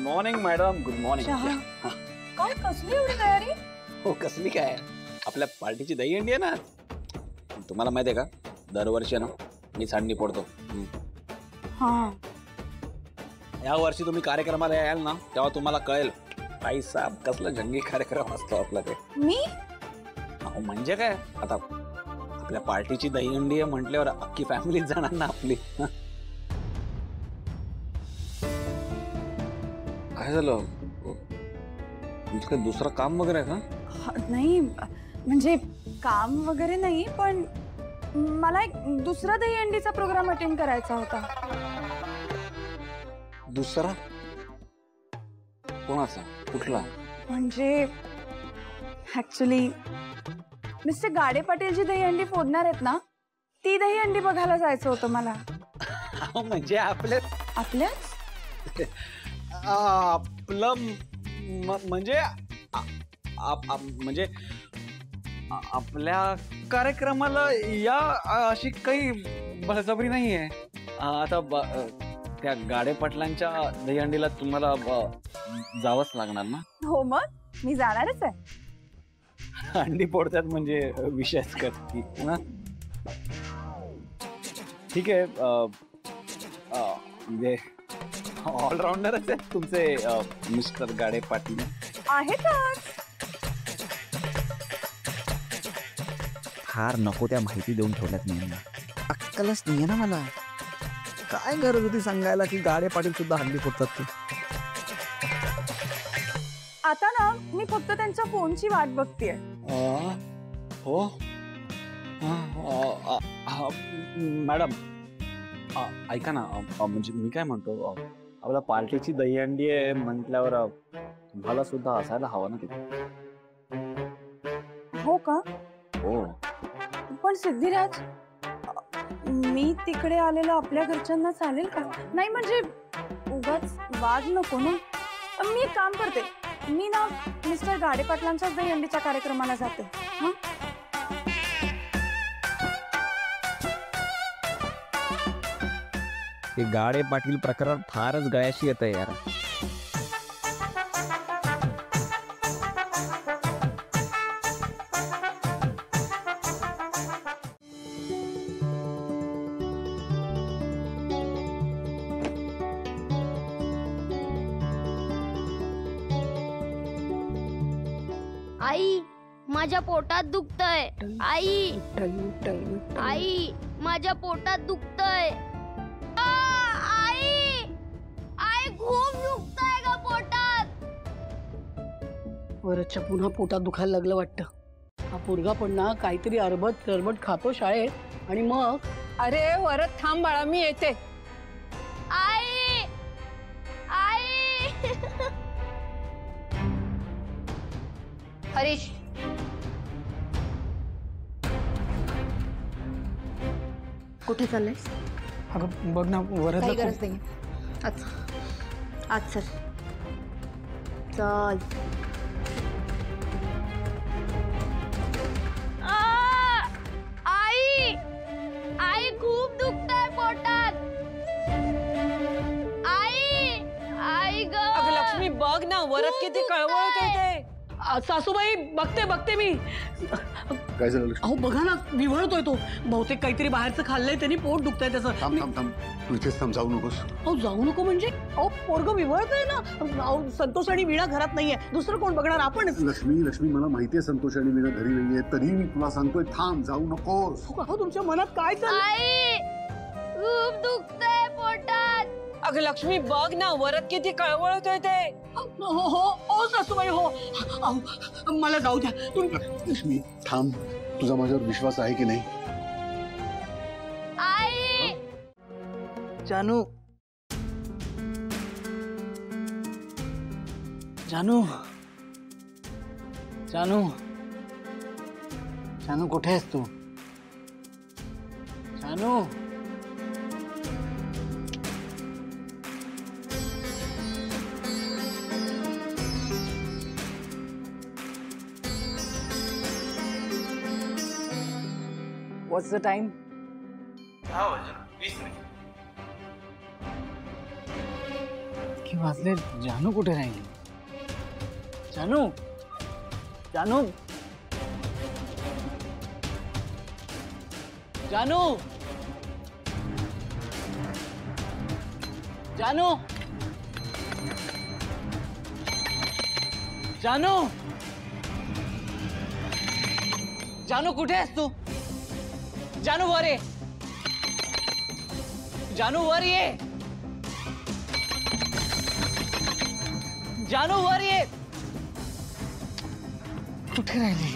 Morning madam, good morning. काय कसली एवढी तयारी? हो कसली काय, आपल्या पार्टीची दहीहंडी आहे ना. तुम्हाला माहिती आहे का, दरवर्षी ना मी सांडणी फोडतो. या वर्षी तुम्ही कार्यक्रमाला याल ना तेव्हा तुम्हाला कळेल ताई साहेब कसला जंगी कार्यक्रम असतो आपला ते. मी अहो म्हणजे काय, आता आपल्या पार्टीची दहीहंडी आहे म्हटल्यावर अख्खी फॅमिलीच जाणार ना आपली. काय झालं, तुमचं दुसरं काम वगैरे आहे का? नाही म्हणजे काम वगैरे नाही, पण मला एक दुसरा दहीहंडीचा प्रोग्राम अटेंड करायचा होता. दुसरा कोणाचा, कुठला? म्हणजे ऍक्च्युली मिस्टर गाडे पाटील जी दहीहंडी फोडणार आहेत ना, ती दहीहंडी बघायला जायचं होतं मला. म्हणजे आपलं म्हणजे म्हणजे आपल्या कार्यक्रमाला या अशी काही बळजबरी नाहीये. आता त्या गाडे पाटलांच्या दहीहंडीला तुम्हाला जावंच लागणार ना. हो मग मी जाणारच आहे. अंडी फोडतात म्हणजे विषयच करती. ठीक आहे, म्हणजे ऑलराऊंडरच आहेत तुमचे मिस्टर गाडे पाटील. आहेतच. फार नको त्या माहिती देऊन ठेवल्यात मी. अक्कलच नाहीये ना मला. काय गरज होती सांगायला की गाडे पाटील सुद्धा हंडी फोडतात ते. आता ना मी फक्त त्यांच्या फोनची वाट बघतेय. हो मॅडम, ऐका ना, म्हणजे मी काय म्हणतो, आपल्या पार्टीची दहीहंडी आहे म्हटल्यावर तुम्हाला सुद्धा असायला हवं ना तिथे. हो का? हो. पण सिद्धिराज, मी तिकडे आलेलं आपल्या घरच्यांना चालेल का? नाही म्हणजे उगाच वाद नको ना. मी एक काम करते, मी ना मिस्टर गाडे पाटलांच्या दहीहंडीच्या कार्यक्रमाला जाते. ते गाडे पाटील प्रकरण फारच गळ्याशी येतं यार. आई माझ्या पोटात दुखतंय. आई आई माझ्या पोटात दुखतंय. आई आई खूप दुखतंय का पोटात. वरच्या पुन्हा पोटात दुखायला लागलं वाटतं. हा पोरगा पण ना काहीतरी अरबट तरबट खातो शाळेत आणि मग. अरे वरत थांब बाळा, मी येते. आई आई हरीश, कुठे चाललेस? अगं बघ ना, वरद काही गरज नाही. आज चल चल. आई आई खूप दुखतंय पोटात. आई आई ग. अगं लक्ष्मी बघ ना, वरत किती कळवळतोय ते. सासूबाई बघते मी. काय झालं? अहो बघा ना, विवळतोय तो. बहुतेक काहीतरी बाहेरचं खाल्लंय त्यांनी, पोट दुखतंय त्याचं. थांब तू इथेच थांब, जाऊ नकोस. अहो जाऊ नको म्हणजे? अहो पोरगं विवळतोय ना. अहो संतोष आणि वीणा घरात नाहीये, दुसरं कोण बघणार? आपणच. लक्ष्मी मला माहितीये संतोष आणि वीणा घरी नाहीये, तरी मी तुला सांगतोय थांब, जाऊ नकोस. अहो तुमच्या मनात काय चाललंय? आई खूप दुखतंय पोटात. अगं लक्ष्मी बघ ना, वरत किती कळवळतोय ते. हो सासूबाई हो. अहो मला जाऊ द्या. लक्ष्मी थांब, तुझा माझ्यावर विश्वास आहे की नाही? आई जानू, जानू, जानू, जानू कुठे आहेस तू? जानू. What's the time? 20 मिनिट. वाजले जानू कुठे राहिली जानू जानू जानू जानू जानू जानू कुठे आहेस तू जानू वर ये जानू वर ये जानू वर ये कुठे राहिली